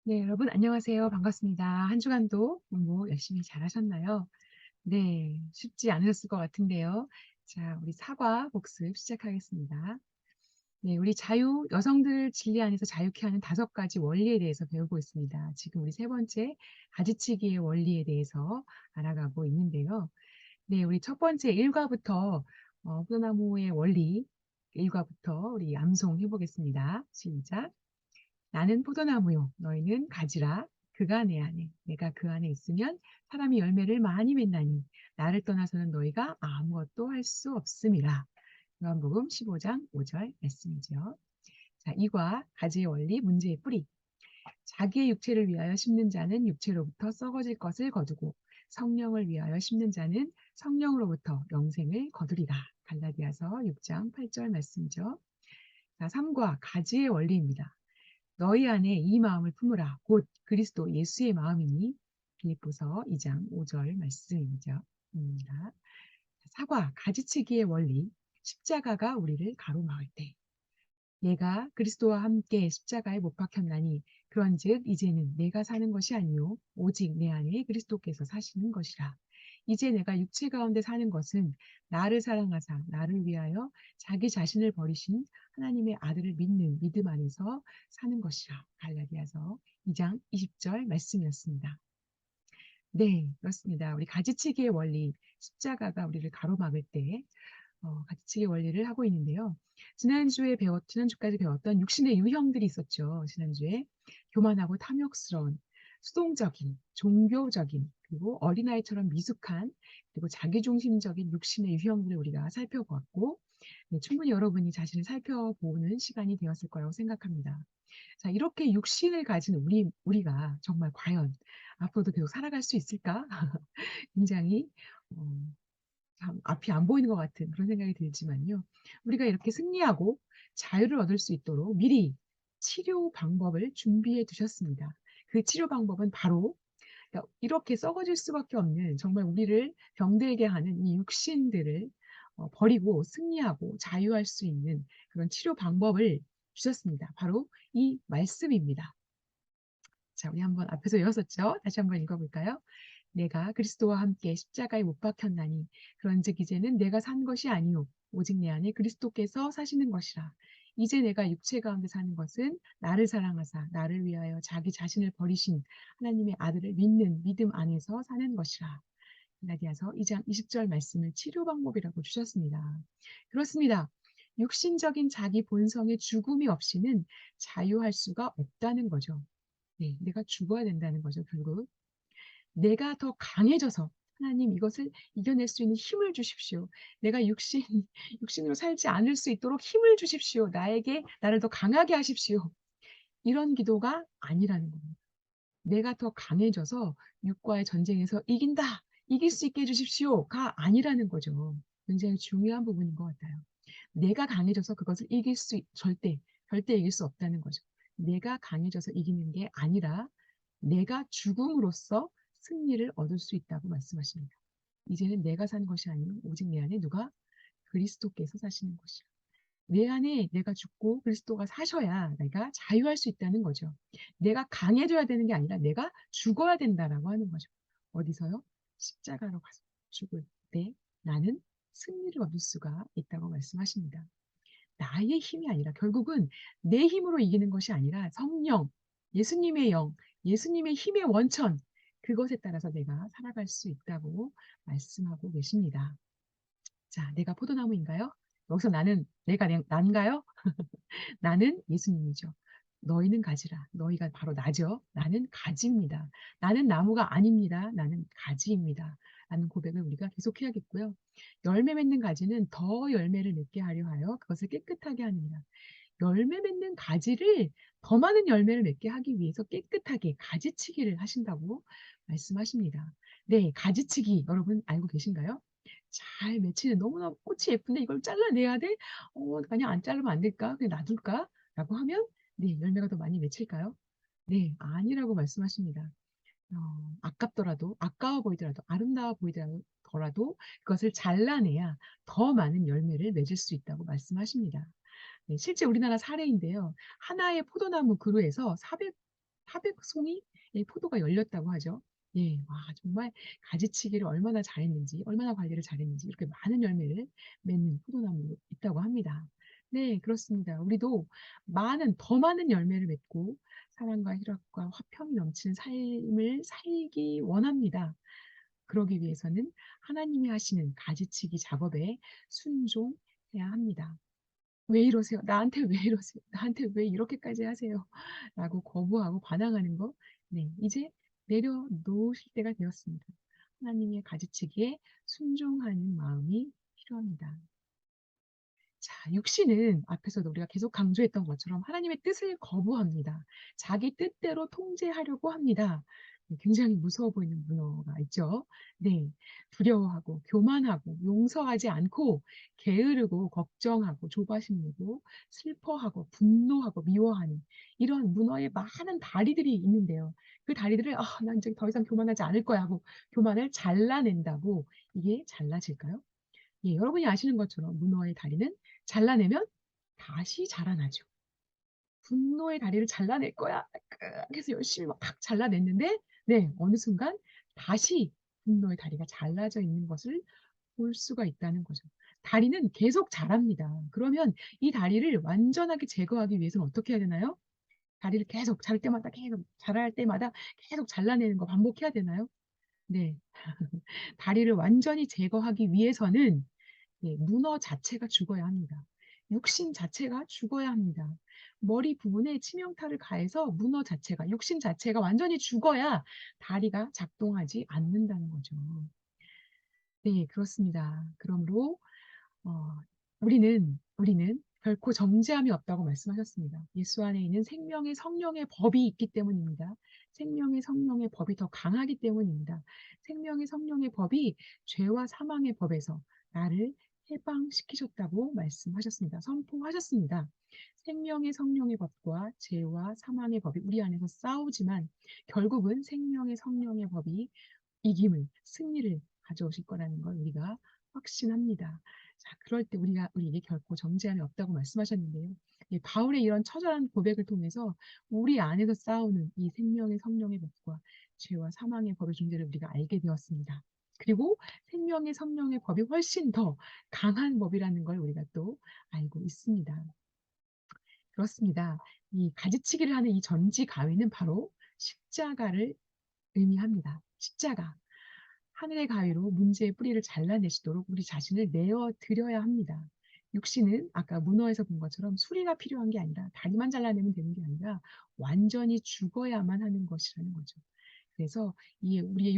네, 여러분 안녕하세요. 반갑습니다. 한 주간도 공부 열심히 잘하셨나요? 네, 쉽지 않으셨을 것 같은데요. 자, 우리 사과 복습 시작하겠습니다. 네, 우리 여성들 진리 안에서 자유케 하는 5가지 원리에 대해서 배우고 있습니다. 지금 우리 세 번째 가지치기의 원리에 대해서 알아가고 있는데요. 네, 우리 첫 번째 일과부터 포도나무의 원리 일과부터 우리 암송해 보겠습니다. 시작. 나는 포도나무요, 너희는 가지라. 그가 내 안에, 내가 그 안에 있으면 사람이 열매를 많이 맺나니 나를 떠나서는 너희가 아무것도 할 수 없음이라. 요한복음 15장 5절 말씀이죠. 자, 이과 가지의 원리, 문제의 뿌리. 자기의 육체를 위하여 심는 자는 육체로부터 썩어질 것을 거두고 성령을 위하여 심는 자는 성령으로부터 영생을 거두리라. 갈라디아서 6장 8절 말씀이죠. 자, 3과 가지의 원리입니다. 너희 안에 이 마음을 품으라. 곧 그리스도 예수의 마음이니. 빌립보서 2장 5절 말씀이죠. 입니다. 사과, 가지치기의 원리. 십자가가 우리를 가로막을 때. 내가 그리스도와 함께 십자가에 못 박혔나니 그런즉 이제는 내가 사는 것이 아니요 오직 내 안에 그리스도께서 사시는 것이라. 이제 내가 육체 가운데 사는 것은 나를 사랑하사 나를 위하여 자기 자신을 버리신 하나님의 아들을 믿는 믿음 안에서 사는 것이라. 갈라디아서 2장 20절 말씀이었습니다. 네, 그렇습니다. 우리 가지치기의 원리, 십자가가 우리를 가로막을 때 가지치기 원리를 하고 있는데요. 지난주까지 배웠던 육신의 유형들이 있었죠. 지난주에 교만하고 탐욕스러운, 수동적인, 종교적인, 그리고 어린아이처럼 미숙한, 그리고 자기중심적인 육신의 유형들을 우리가 살펴보았고, 네, 충분히 여러분이 자신을 살펴보는 시간이 되었을 거라고 생각합니다. 자, 이렇게 육신을 가진 우리가 정말 과연 앞으로도 계속 살아갈 수 있을까? 굉장히 어, 참 앞이 안 보이는 것 같은 그런 생각이 들지만요. 우리가 이렇게 승리하고 자유를 얻을 수 있도록 미리 치료 방법을 준비해 두셨습니다. 그 치료 방법은 바로 이렇게 썩어질 수밖에 없는 정말 우리를 병들게 하는 이 육신들을 버리고 승리하고 자유할 수 있는 그런 치료 방법을 주셨습니다. 바로 이 말씀입니다. 자, 우리 한번 앞에서 외웠었죠? 다시 한번 읽어볼까요? 내가 그리스도와 함께 십자가에 못 박혔나니 그런즉 이제는 내가 산 것이 아니요 오직 내 안에 그리스도께서 사시는 것이라. 이제 내가 육체 가운데 사는 것은 나를 사랑하사 나를 위하여 자기 자신을 버리신 하나님의 아들을 믿는 믿음 안에서 사는 것이라. 갈라디아서 2장 20절 말씀을 치료 방법이라고 주셨습니다. 그렇습니다. 육신적인 자기 본성의 죽음이 없이는 자유할 수가 없다는 거죠. 네, 내가 죽어야 된다는 거죠, 결국. 내가 더 강해져서 하나님 이것을 이겨낼 수 있는 힘을 주십시오. 내가 육신으로 살지 않을 수 있도록 힘을 주십시오. 나를 더 강하게 하십시오. 이런 기도가 아니라는 겁니다. 내가 더 강해져서 육과의 전쟁에서 이긴다. 이길 수 있게 해주십시오가 아니라는 거죠. 굉장히 중요한 부분인 것 같아요. 내가 강해져서 그것을 절대 이길 수 없다는 거죠. 내가 강해져서 이기는 게 아니라 내가 죽음으로써 승리를 얻을 수 있다고 말씀하십니다. 이제는 내가 사는 것이 아니요 오직 내 안에 누가 그리스도께서 사시는 것이라. 내 안에 내가 죽고 그리스도가 사셔야 내가 자유할 수 있다는 거죠. 내가 강해져야 되는 게 아니라 내가 죽어야 된다라고 하는 거죠. 어디서요? 십자가로 가서 죽을 때 나는 승리를 얻을 수가 있다고 말씀하십니다. 나의 힘이 아니라 결국은 내 힘으로 이기는 것이 아니라 성령, 예수님의 영, 예수님의 힘의 원천, 그것에 따라서 내가 살아갈 수 있다고 말씀하고 계십니다. 자, 내가 포도나무인가요? 여기서 난가요? 나는 예수님이죠. 너희는 가지라. 너희가 바로 나죠. 나는 가지입니다. 나는 나무가 아닙니다. 나는 가지입니다. 라는 고백을 우리가 계속해야겠고요. 열매 맺는 가지는 더 열매를 맺게 하려 하여 그것을 깨끗하게 합니다. 열매 맺는 가지를 더 많은 열매를 맺게 하기 위해서 깨끗하게 가지치기를 하신다고 말씀하십니다. 네, 가지치기 여러분 알고 계신가요? 잘 맺히는 너무나 꽃이 예쁜데 이걸 잘라내야 돼? 그냥 안 자르면 안 될까? 그냥 놔둘까? 라고 하면 네, 열매가 더 많이 맺힐까요? 네, 아니라고 말씀하십니다. 아깝더라도, 아까워 보이더라도, 아름다워 보이더라도 그것을 잘라내야 더 많은 열매를 맺을 수 있다고 말씀하십니다. 네, 실제 우리나라 사례인데요. 하나의 포도나무 그루에서 400송이 포도가 열렸다고 하죠. 예. 와 정말 가지치기를 얼마나 잘했는지 얼마나 관리를 잘했는지 이렇게 많은 열매를 맺는 포도나무도 있다고 합니다. 네 그렇습니다. 우리도 더 많은 열매를 맺고 사랑과 희락과 화평이 넘치는 삶을 살기 원합니다. 그러기 위해서는 하나님이 하시는 가지치기 작업에 순종해야 합니다. "왜 이러세요? 나한테 왜 이러세요? 나한테 왜 이렇게까지 하세요?" 라고 거부하고 반항하는 거 이제 내려놓으실 때가 되었습니다. 하나님의 가지치기에 순종하는 마음이 필요합니다. 자, 육신은 앞에서도 우리가 계속 강조했던 것처럼 하나님의 뜻을 거부합니다. 자기 뜻대로 통제하려고 합니다. 굉장히 무서워 보이는 문어가 있죠. 네. 두려워하고 교만하고 용서하지 않고 게으르고 걱정하고 조바심 내고 슬퍼하고 분노하고 미워하는 이런 문어의 많은 다리들이 있는데요. 그 다리들을 '아 난 이제 더 이상 교만하지 않을 거야.' 하고 교만을 잘라낸다고 이게 잘라질까요? 예, 여러분이 아시는 것처럼 문어의 다리는 잘라내면 다시 자라나죠. 분노의 다리를 잘라낼 거야. 해서 열심히 막 잘라냈는데 어느 순간 다시 분노의 다리가 잘라져 있는 것을 볼 수가 있다는 거죠. 다리는 계속 자랍니다. 그러면 이 다리를 완전하게 제거하기 위해서는 어떻게 해야 되나요? 다리를 계속 자랄 때마다 계속 자랄 때마다 계속 잘라내는 거 반복해야 되나요? 네. 다리를 완전히 제거하기 위해서는 문어 자체가 죽어야 합니다. 육신 자체가 죽어야 합니다. 머리 부분에 치명타를 가해서 문어 자체가 육신 자체가 완전히 죽어야 다리가 작동하지 않는다는 거죠. 네 그렇습니다. 그러므로 어 우리는 결코 정죄함이 없다고 말씀하셨습니다. 예수 안에 있는 생명의 성령의 법이 있기 때문입니다. 생명의 성령의 법이 더 강하기 때문입니다. 생명의 성령의 법이 죄와 사망의 법에서 나를 해방시키셨다고 말씀하셨습니다. 선포하셨습니다. 생명의 성령의 법과 죄와 사망의 법이 우리 안에서 싸우지만 결국은 생명의 성령의 법이 이김을 승리를 가져오실 거라는 걸 우리가 확신합니다. 자 그럴 때 우리에게 결코 정죄함이 없다고 말씀하셨는데요. 예 바울의 이런 처절한 고백을 통해서 우리 안에서 싸우는 이 생명의 성령의 법과 죄와 사망의 법의 존재를 우리가 알게 되었습니다. 그리고 생명의 성령의 법이 훨씬 더 강한 법이라는 걸 우리가 또 알고 있습니다. 그렇습니다. 이 가지치기를 하는 이 전지 가위는 바로 십자가를 의미합니다. 십자가. 하늘의 가위로 문제의 뿌리를 잘라내시도록 우리 자신을 내어 드려야 합니다. 육신은 아까 문어에서 본 것처럼 수리가 필요한 게 아니라 다리만 잘라내면 되는 게 아니라 완전히 죽어야만 하는 것이라는 거죠. 그래서 우리의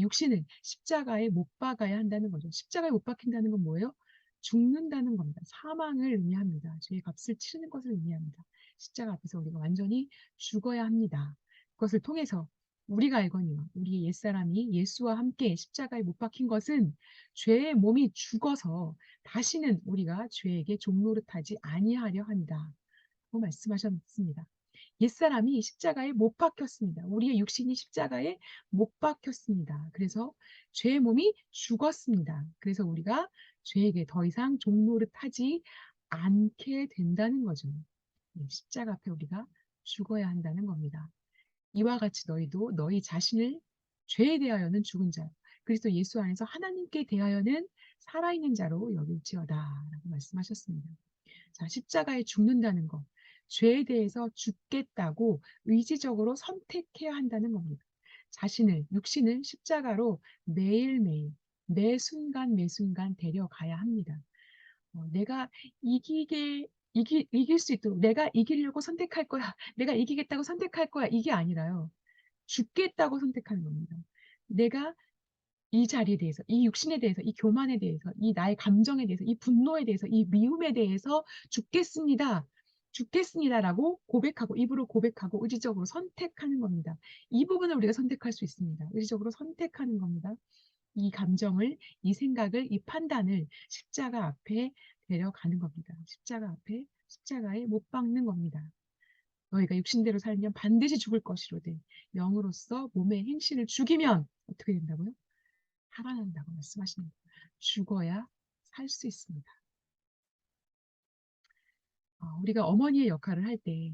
육신을 십자가에 못 박아야 한다는 거죠. 십자가에 못 박힌다는 건 뭐예요? 죽는다는 겁니다. 사망을 의미합니다. 죄의 값을 치르는 것을 의미합니다. 십자가 앞에서 우리가 완전히 죽어야 합니다. 그것을 통해서 우리가 알거니와 우리의 옛사람이 예수와 함께 십자가에 못 박힌 것은 죄의 몸이 죽어서 다시는 우리가 죄에게 종노릇하지 아니하려 한다. 고 말씀하셨습니다. 옛사람이 십자가에 못 박혔습니다. 우리의 육신이 십자가에 못 박혔습니다. 그래서 죄의 몸이 죽었습니다. 그래서 우리가 죄에게 더 이상 종노릇하지 않게 된다는 거죠. 십자가 앞에 우리가 죽어야 한다는 겁니다. 이와 같이 너희도 너희 자신을 죄에 대하여는 죽은 자, 그리스도 예수 안에서 하나님께 대하여는 살아있는 자로 여길지어다 라고 말씀하셨습니다. 자, 십자가에 죽는다는 것, 죄에 대해서 죽겠다고 의지적으로 선택해야 한다는 겁니다. 육신을 십자가로 매일매일, 매 순간, 매 순간 데려가야 합니다. 내가 이길 수 있도록 내가 이기려고 선택할 거야. 내가 이기겠다고 선택할 거야. 이게 아니라요. 죽겠다고 선택하는 겁니다. 내가 이 자리에 대해서, 이 육신에 대해서, 이 교만에 대해서, 이 나의 감정에 대해서, 이 분노에 대해서, 이 미움에 대해서 죽겠습니다. 죽겠습니다라고 고백하고, 입으로 고백하고, 의지적으로 선택하는 겁니다. 이 부분을 우리가 선택할 수 있습니다. 의지적으로 선택하는 겁니다. 이 감정을, 이 생각을, 이 판단을 십자가 앞에 데려가는 겁니다. 십자가에 못 박는 겁니다. 너희가 육신대로 살면 반드시 죽을 것이로되 영으로서 몸의 행실을 죽이면 어떻게 된다고요? 살아난다고 말씀하십니다. 죽어야 살 수 있습니다. 우리가 어머니의 역할을 할 때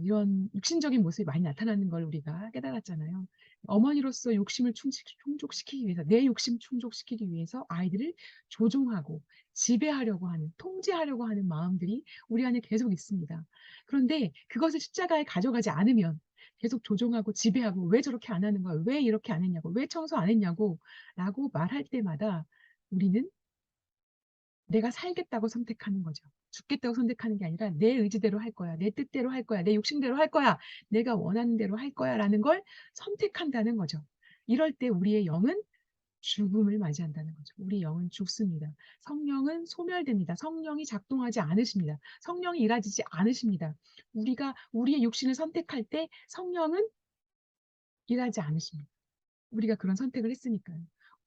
이런 육신적인 모습이 많이 나타나는 걸 우리가 깨달았잖아요. 어머니로서 욕심을 충족시키기 위해서, 내 욕심 충족시키기 위해서 아이들을 조종하고 지배하려고 하는, 통제하려고 하는 마음들이 우리 안에 계속 있습니다. 그런데 그것을 십자가에 가져가지 않으면 계속 조종하고 지배하고 왜 저렇게 안 하는 거야? 왜 이렇게 안 했냐고? 왜 청소 안 했냐고? 라고 말할 때마다 우리는 내가 살겠다고 선택하는 거죠. 죽겠다고 선택하는 게 아니라 내 의지대로 할 거야. 내 뜻대로 할 거야. 내 욕심대로 할 거야. 내가 원하는 대로 할 거야라는 걸 선택한다는 거죠. 이럴 때 우리의 영은 죽음을 맞이한다는 거죠. 우리 영은 죽습니다. 성령은 소멸됩니다. 성령이 작동하지 않으십니다. 성령이 일하지 않으십니다. 우리가 우리의 육신을 선택할 때 성령은 일하지 않으십니다. 우리가 그런 선택을 했으니까요.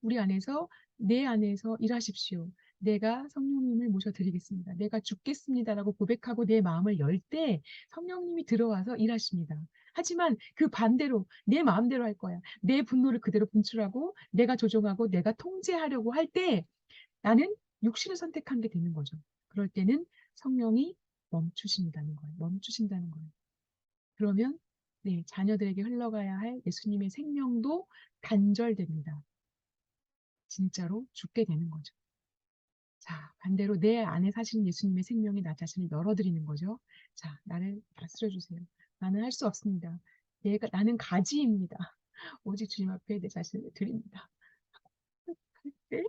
우리 안에서 내 안에서 일하십시오. 내가 성령님을 모셔드리겠습니다. 내가 죽겠습니다라고 고백하고 내 마음을 열 때 성령님이 들어와서 일하십니다. 하지만 그 반대로 내 마음대로 할 거야. 내 분노를 그대로 분출하고 내가 조종하고 내가 통제하려고 할 때 나는 육신을 선택한 게 되는 거죠. 그럴 때는 성령이 멈추신다는 거예요. 멈추신다는 거예요. 그러면 네, 자녀들에게 흘러가야 할 예수님의 생명도 단절됩니다. 진짜로 죽게 되는 거죠. 자, 반대로 내 안에 사시는 예수님의 생명이 나 자신을 열어드리는 거죠. 자, 나를 다스려 주세요. 나는 할 수 없습니다. 나는 가지입니다. 오직 주님 앞에 내 자신을 드립니다. 네?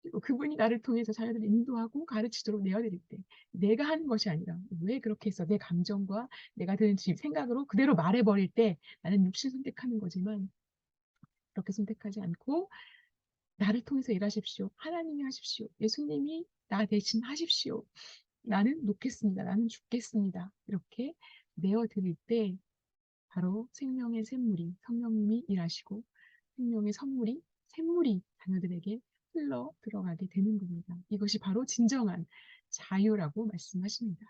그리고 그분이 나를 통해서 자녀들을 인도하고 가르치도록 내어드릴 때 내가 하는 것이 아니라 왜 그렇게 해서 내 감정과 내가 드는 생각으로 그대로 말해버릴 때 나는 육신 선택하는 거지만 그렇게 선택하지 않고 나를 통해서 일하십시오. 하나님이 하십시오. 예수님이 나 대신 하십시오. 나는 놓겠습니다. 나는 죽겠습니다. 이렇게 내어드릴 때 바로 생명의 샘물이 성령님이 일하시고 생명의 선물이 샘물이 자녀들에게 흘러 들어가게 되는 겁니다. 이것이 바로 진정한 자유라고 말씀하십니다.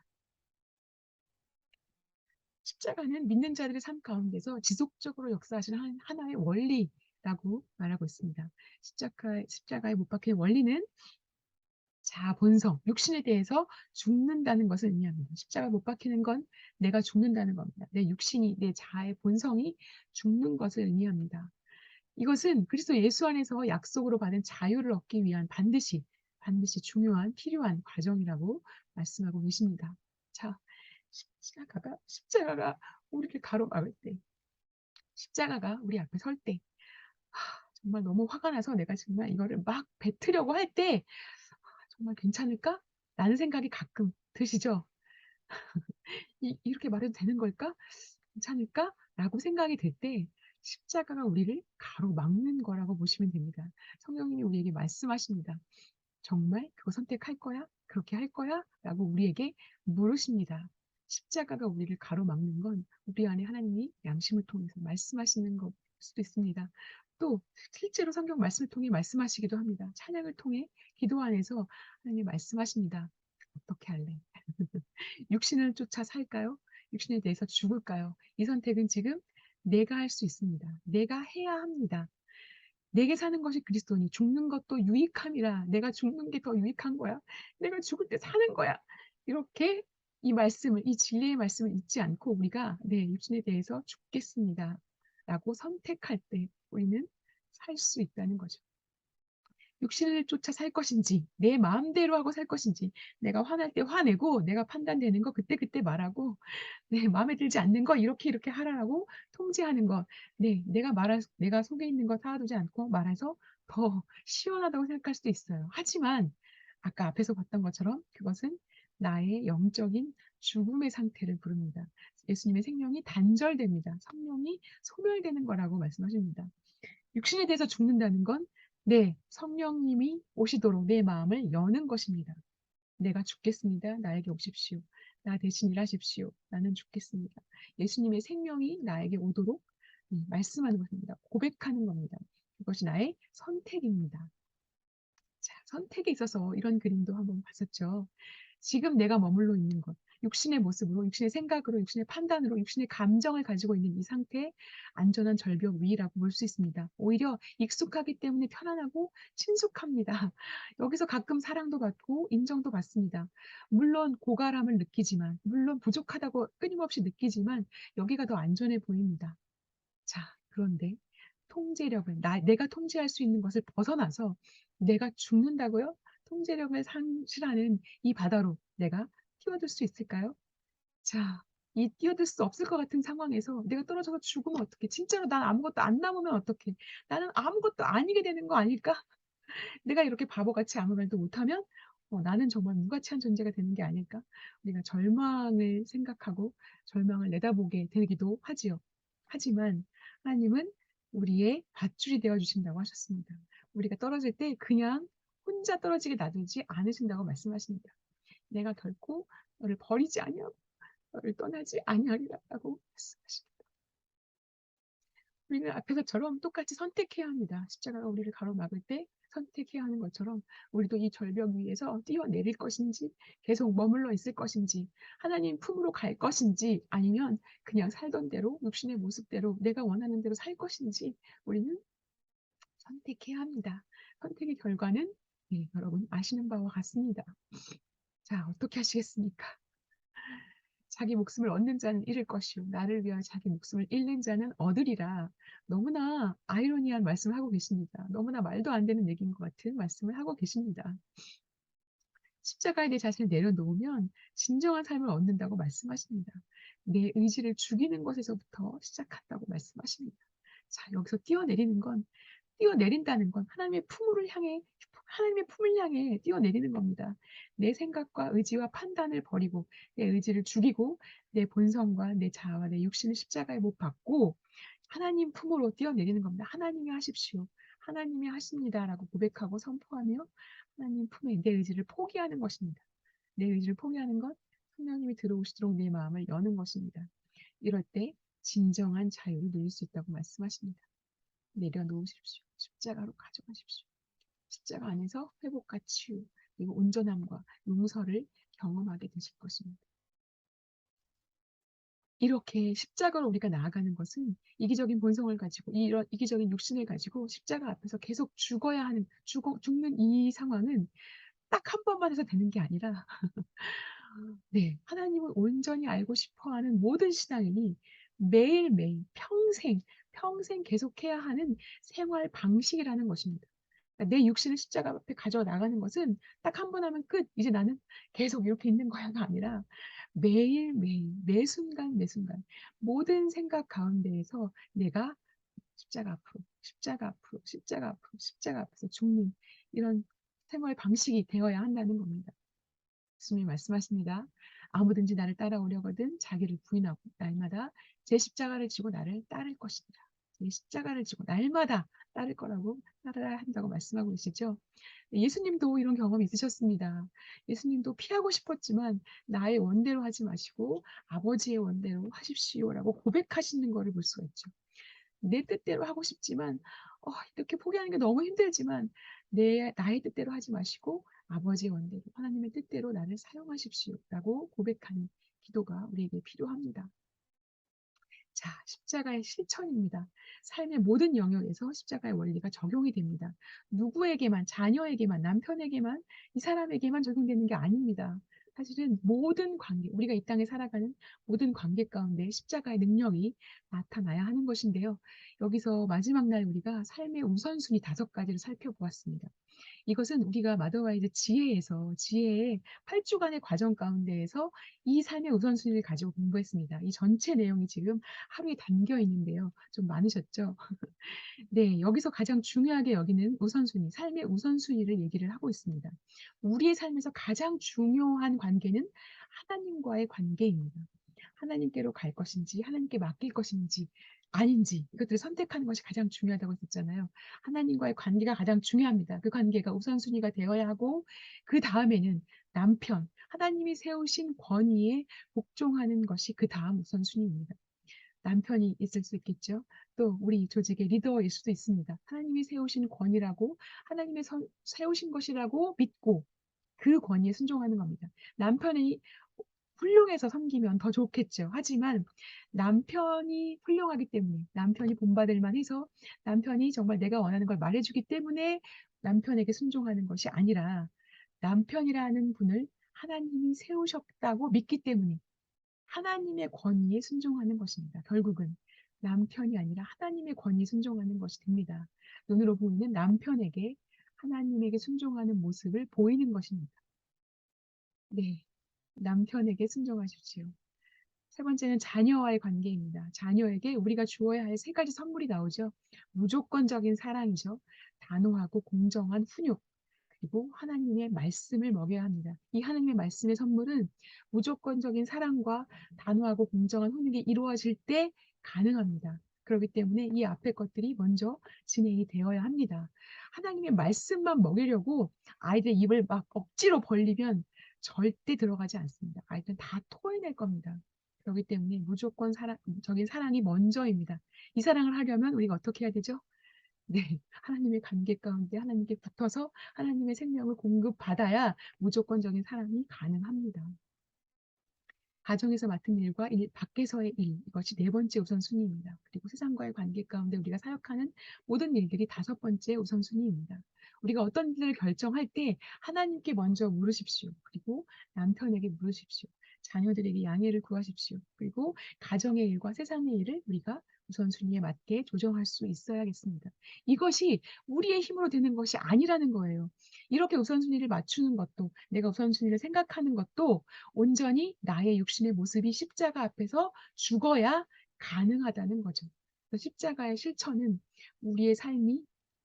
십자가는 믿는 자들의 삶 가운데서 지속적으로 역사하시는 하나의 원리라고 말하고 있습니다. 십자가에 못 박힌 원리는 자아 본성, 육신에 대해서 죽는다는 것을 의미합니다. 십자가 못 박히는 건 내가 죽는다는 겁니다. 내 육신이, 내 자아의 본성이 죽는 것을 의미합니다. 이것은 그리스도 예수 안에서 약속으로 받은 자유를 얻기 위한 반드시 중요한 필요한 과정이라고 말씀하고 계십니다. 자, 십자가가 우리를 가로막을 때, 십자가가 우리 앞에 설 때, 정말 너무 화가 나서 내가 정말 이거를 막 뱉으려고 할 때, 정말 괜찮을까? 라는 생각이 가끔 드시죠? 이렇게 말해도 되는 걸까? 괜찮을까? 라고 생각이 될 때 십자가가 우리를 가로막는 거라고 보시면 됩니다. 성령님이 우리에게 말씀하십니다. 정말 그거 선택할 거야? 그렇게 할 거야? 라고 우리에게 물으십니다. 십자가가 우리를 가로막는 건 우리 안에 하나님이 양심을 통해서 말씀하시는 것 수도 있습니다. 또 실제로 성경 말씀을 통해 말씀하시기도 합니다. 찬양을 통해 기도 안에서 하나님이 말씀하십니다. 어떻게 할래? 육신을 쫓아 살까요? 육신에 대해서 죽을까요? 이 선택은 지금 내가 할 수 있습니다. 내가 해야 합니다. 내게 사는 것이 그리스도니 죽는 것도 유익함이라. 내가 죽는 게 더 유익한 거야. 내가 죽을 때 사는 거야. 이렇게 이 진리의 말씀을 잊지 않고 우리가 내 육신에 대해서 죽겠습니다. 라고 선택할 때 우리는 살 수 있다는 거죠. 육신을 쫓아 살 것인지, 내 마음대로 하고 살 것인지, 내가 화날 때 화내고, 내가 판단되는 거 그때그때 말하고, 네, 마음에 들지 않는 거 이렇게 하라고 통제하는 것. 네, 내가 속에 있는 거 쌓아두지 않고 말해서 더 시원하다고 생각할 수도 있어요. 하지만 아까 앞에서 봤던 것처럼 그것은 나의 영적인 죽음의 상태를 부릅니다. 예수님의 생명이 단절됩니다. 성령이 소멸되는 거라고 말씀하십니다. 육신에 대해서 죽는다는 건 네, 성령님이 오시도록 내 마음을 여는 것입니다. 내가 죽겠습니다. 나에게 오십시오. 나 대신 일하십시오. 나는 죽겠습니다. 예수님의 생명이 나에게 오도록 말씀하는 것입니다. 고백하는 겁니다. 그것이 나의 선택입니다. 자, 선택에 있어서 이런 그림도 한번 봤었죠. 지금 내가 머물러 있는 것, 육신의 모습으로, 육신의 생각으로, 육신의 판단으로, 육신의 감정을 가지고 있는 이 상태에 안전한 절벽 위라고 볼 수 있습니다. 오히려 익숙하기 때문에 편안하고 친숙합니다. 여기서 가끔 사랑도 받고 인정도 받습니다. 물론 고갈함을 느끼지만, 물론 부족하다고 끊임없이 느끼지만 여기가 더 안전해 보입니다. 자, 그런데 통제력을, 내가 통제할 수 있는 것을 벗어나서 내가 죽는다고요? 통제력을 상실하는 이 바다로 내가 뛰어들 수 있을까요? 자, 이 뛰어들 수 없을 것 같은 상황에서 내가 떨어져서 죽으면 어떡해? 진짜로 난 아무것도 안 남으면 어떡해? 나는 아무것도 아니게 되는 거 아닐까? 내가 이렇게 바보같이 아무 말도 못하면 나는 정말 무가치한 존재가 되는 게 아닐까? 우리가 절망을 생각하고 절망을 내다보게 되기도 하지요. 하지만 하나님은 우리의 밧줄이 되어 주신다고 하셨습니다. 우리가 떨어질 때 그냥 혼자 떨어지게 놔두지 않으신다고 말씀하십니다. 내가 결코 너를 버리지 아니하고 너를 떠나지 아니하리라고 말씀하십니다. 우리는 앞에서처럼 똑같이 선택해야 합니다. 십자가가 우리를 가로막을 때 선택해야 하는 것처럼 우리도 이 절벽 위에서 뛰어내릴 것인지 계속 머물러 있을 것인지 하나님 품으로 갈 것인지 아니면 그냥 살던 대로 육신의 모습대로 내가 원하는 대로 살 것인지 우리는 선택해야 합니다. 선택의 결과는 여러분 아시는 바와 같습니다. 자, 어떻게 하시겠습니까? 자기 목숨을 얻는 자는 잃을 것이요 나를 위하여 자기 목숨을 잃는 자는 얻으리라. 너무나 아이러니한 말씀을 하고 계십니다. 너무나 말도 안 되는 얘기인 것 같은 말씀을 하고 계십니다. 십자가에 내 자신을 내려놓으면 진정한 삶을 얻는다고 말씀하십니다. 내 의지를 죽이는 것에서부터 시작한다고 말씀하십니다. 자, 여기서 뛰어내린다는 건 하나님의 품을 향해 뛰어내리는 겁니다. 내 생각과 의지와 판단을 버리고 내 의지를 죽이고 내 본성과 내 자아와 내 육신을 십자가에 못 박고 하나님 품으로 뛰어내리는 겁니다. 하나님이 하십시오. 하나님이 하십니다라고 고백하고 선포하며 하나님 품에 내 의지를 포기하는 것입니다. 내 의지를 포기하는 것, 성령님이 들어오시도록 내 마음을 여는 것입니다. 이럴 때 진정한 자유를 누릴 수 있다고 말씀하십니다. 내려놓으십시오. 십자가로 가져가십시오. 십자가 안에서 회복과 치유, 그리고 온전함과 용서를 경험하게 되실 것입니다. 이렇게 십자가로 우리가 나아가는 것은 이기적인 본성을 가지고 이런 이기적인 육신을 가지고 십자가 앞에서 계속 죽는 이 상황은 딱 한 번만 해서 되는 게 아니라 네, 하나님을 온전히 알고 싶어 하는 모든 신앙인이 매일매일 평생 계속해야 하는 생활 방식이라는 것입니다. 그러니까 내 육신을 십자가 앞에 가져 나가는 것은 딱 한 번 하면 끝. 이제 나는 계속 이렇게 있는 거야가 아니라 매일매일, 매 순간, 매 순간, 모든 생각 가운데에서 내가 십자가 앞으로, 십자가 앞으로, 십자가 앞으로, 십자가 앞에서 죽는 이런 생활 방식이 되어야 한다는 겁니다. 예수님이 말씀하십니다. 아무든지 나를 따라오려거든 자기를 부인하고 날마다 제 십자가를 지고 나를 따를 것이니라. 제 십자가를 지고 날마다 따를 거라고 따라야 한다고 말씀하고 계시죠. 예수님도 이런 경험이 있으셨습니다. 예수님도 피하고 싶었지만 나의 원대로 하지 마시고 아버지의 원대로 하십시오라고 고백하시는 것을 볼 수가 있죠. 내 뜻대로 하고 싶지만 이렇게 포기하는 게 너무 힘들지만 나의 뜻대로 하지 마시고 아버지의 원대로 하나님의 뜻대로 나를 사용하십시오라고 고백하는 기도가 우리에게 필요합니다. 자, 십자가의 실천입니다. 삶의 모든 영역에서 십자가의 원리가 적용이 됩니다. 누구에게만, 자녀에게만, 남편에게만, 이 사람에게만 적용되는 게 아닙니다. 사실은 모든 관계, 우리가 이 땅에 살아가는 모든 관계 가운데 십자가의 능력이 나타나야 하는 것인데요. 여기서 마지막 날 우리가 삶의 우선순위 5가지를 살펴보았습니다. 이것은 우리가 마더와이드 지혜의 8주간의 과정 가운데에서 이 삶의 우선순위를 가지고 공부했습니다. 이 전체 내용이 지금 하루에 담겨 있는데요. 좀 많으셨죠? 네, 여기서 가장 중요하게 여기는 우선순위, 삶의 우선순위를 얘기를 하고 있습니다. 우리의 삶에서 가장 중요한 관계는 하나님과의 관계입니다. 하나님께로 갈 것인지, 하나님께 맡길 것인지, 아닌지, 이것들을 선택하는 것이 가장 중요하다고 했잖아요. 하나님과의 관계가 가장 중요합니다. 그 관계가 우선순위가 되어야 하고, 그 다음에는 남편, 하나님이 세우신 권위에 복종하는 것이 그 다음 우선순위입니다. 남편이 있을 수 있겠죠. 또 우리 조직의 리더일 수도 있습니다. 하나님이 세우신 권위라고 하나님의 세우신 것이라고 믿고 그 권위에 순종하는 겁니다. 남편이 훌륭해서 섬기면 더 좋겠죠. 하지만 남편이 훌륭하기 때문에, 남편이 본받을 만해서, 남편이 정말 내가 원하는 걸 말해주기 때문에 남편에게 순종하는 것이 아니라, 남편이라는 분을 하나님이 세우셨다고 믿기 때문에 하나님의 권위에 순종하는 것입니다. 결국은 남편이 아니라 하나님의 권위에 순종하는 것이 됩니다. 눈으로 보이는 남편에게 하나님에게 순종하는 모습을 보이는 것입니다. 네, 남편에게 순종하십시오. 세 번째는 자녀와의 관계입니다. 자녀에게 우리가 주어야 할 세 가지 선물이 나오죠. 무조건적인 사랑이죠. 단호하고 공정한 훈육, 그리고 하나님의 말씀을 먹여야 합니다. 이 하나님의 말씀의 선물은 무조건적인 사랑과 단호하고 공정한 훈육이 이루어질 때 가능합니다. 그렇기 때문에 이 앞의 것들이 먼저 진행이 되어야 합니다. 하나님의 말씀만 먹이려고 아이들 입을 막 억지로 벌리면 절대 들어가지 않습니다. 아이들은 다 토해낼 겁니다. 그렇기 때문에 무조건 사랑적인 사랑이 먼저입니다. 이 사랑을 하려면 우리가 어떻게 해야 되죠? 네. 하나님의 관계 가운데 하나님께 붙어서 하나님의 생명을 공급받아야 무조건적인 사랑이 가능합니다. 가정에서 맡은 일과 밖에서의 일, 이것이 네 번째 우선순위입니다. 그리고 세상과의 관계 가운데 우리가 사역하는 모든 일들이 다섯 번째 우선순위입니다. 우리가 어떤 일을 결정할 때 하나님께 먼저 물으십시오. 그리고 남편에게 물으십시오. 자녀들에게 양해를 구하십시오. 그리고 가정의 일과 세상의 일을 우리가 우선순위에 맞게 조정할 수 있어야겠습니다. 이것이 우리의 힘으로 되는 것이 아니라는 거예요. 이렇게 우선순위를 맞추는 것도, 내가 우선순위를 생각하는 것도 온전히 나의 육신의 모습이 십자가 앞에서 죽어야 가능하다는 거죠. 그래서 십자가의 실천은 우리의 삶이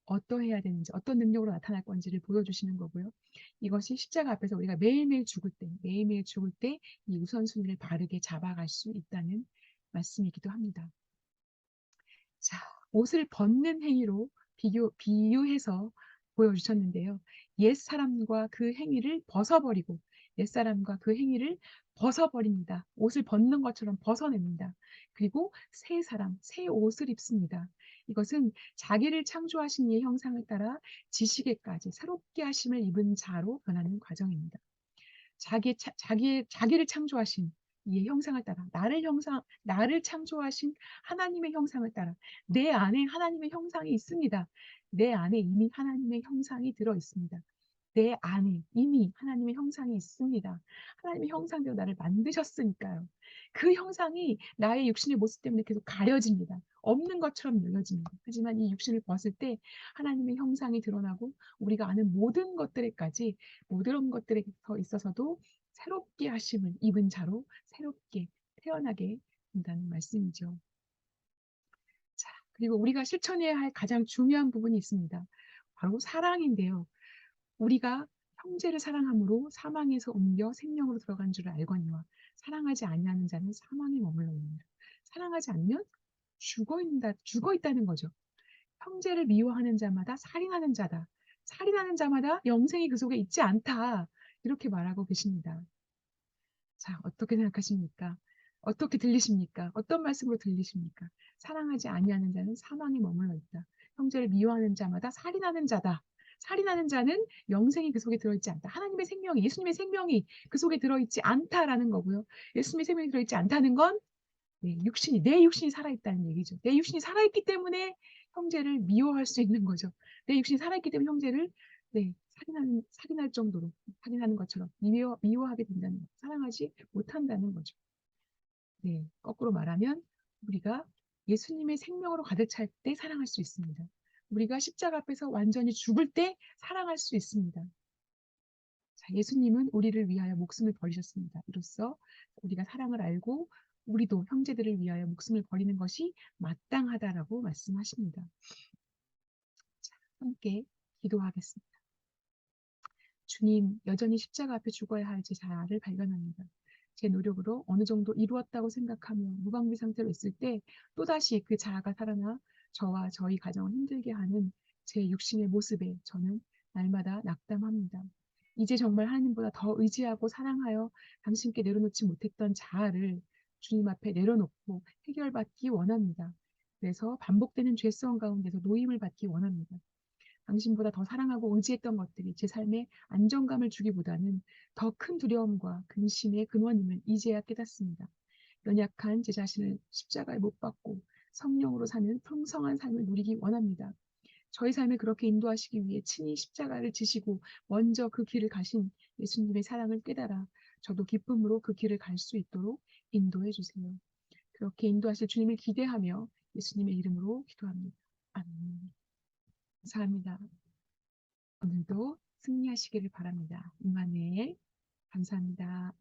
어떠해야 되는지, 어떤 능력으로 나타날 건지를 보여주시는 거고요. 이것이 십자가 앞에서 우리가 매일매일 죽을 때, 매일매일 죽을 때 이 우선순위를 바르게 잡아갈 수 있다는 말씀이기도 합니다. 자, 옷을 벗는 행위로 비유해서 보여주셨는데요. 옛사람과 그 행위를 벗어버리고, 옛사람과 그 행위를 벗어버립니다. 옷을 벗는 것처럼 벗어냅니다. 그리고 새 사람, 새 옷을 입습니다. 이것은 자기를 창조하신 이의 형상을 따라 지식에까지 새롭게 하심을 입은 자로 변하는 과정입니다. 자기를 창조하신 이의 형상을 따라, 나를 창조하신 하나님의 형상을 따라, 내 안에 하나님의 형상이 있습니다. 내 안에 이미 하나님의 형상이 들어 있습니다. 내 안에 이미 하나님의 형상이 있습니다. 하나님의 형상대로 나를 만드셨으니까요. 그 형상이 나의 육신의 모습 때문에 계속 가려집니다. 없는 것처럼 열려집니다. 하지만 이 육신을 벗을 때 하나님의 형상이 드러나고 우리가 아는 모든 것들에 있어서도 새롭게 하심을 입은 자로 새롭게 태어나게 된다는 말씀이죠. 자, 그리고 우리가 실천해야 할 가장 중요한 부분이 있습니다. 바로 사랑인데요. 우리가 형제를 사랑함으로 사망에서 옮겨 생명으로 들어간 줄 알거니와 사랑하지 아니하는 자는 사망에 머물러 있느니라. 사랑하지 않으면 죽어 있다는 거죠. 형제를 미워하는 자마다 살인하는 자다. 살인하는 자마다 영생이 그 속에 있지 않다. 이렇게 말하고 계십니다. 자, 어떻게 생각하십니까? 어떻게 들리십니까? 어떤 말씀으로 들리십니까? 사랑하지 아니하는 자는 사망에 머물러 있다. 형제를 미워하는 자마다 살인하는 자다. 살인하는 자는 영생이 그 속에 들어있지 않다. 하나님의 생명이, 예수님의 생명이 그 속에 들어있지 않다라는 거고요. 예수님의 생명이 들어있지 않다는 건 내 육신이 살아있다는 얘기죠. 내 육신이 살아있기 때문에 형제를 미워할 수 있는 거죠. 내 육신이 살아있기 때문에 형제를 살인할 정도로, 살인하는 것처럼 미워하게 된다는 거, 사랑하지 못한다는 거죠. 네, 거꾸로 말하면 우리가 예수님의 생명으로 가득 찰 때 사랑할 수 있습니다. 우리가 십자가 앞에서 완전히 죽을 때 사랑할 수 있습니다. 자, 예수님은 우리를 위하여 목숨을 버리셨습니다. 이로써 우리가 사랑을 알고 우리도 형제들을 위하여 목숨을 버리는 것이 마땅하다라고 말씀하십니다. 자, 함께 기도하겠습니다. 주님, 여전히 십자가 앞에 죽어야 할 제 자아를 발견합니다. 제 노력으로 어느 정도 이루었다고 생각하며 무방비 상태로 있을 때 또다시 그 자아가 살아나 저와 저희 가정을 힘들게 하는 제 육신의 모습에 저는 날마다 낙담합니다. 이제 정말 하나님보다 더 의지하고 사랑하여 당신께 내려놓지 못했던 자아를 주님 앞에 내려놓고 해결받기 원합니다. 그래서 반복되는 죄성 가운데서 노임을 받기 원합니다. 당신보다 더 사랑하고 의지했던 것들이 제 삶에 안정감을 주기보다는 더 큰 두려움과 근심의 근원임을 이제야 깨닫습니다. 연약한 제 자신을 십자가에 못 박고 성령으로 사는 풍성한 삶을 누리기 원합니다. 저희 삶을 그렇게 인도하시기 위해 친히 십자가를 지시고 먼저 그 길을 가신 예수님의 사랑을 깨달아 저도 기쁨으로 그 길을 갈 수 있도록 인도해 주세요. 그렇게 인도하실 주님을 기대하며 예수님의 이름으로 기도합니다. 아멘. 감사합니다. 오늘도 승리하시기를 바랍니다. 임마누엘 감사합니다.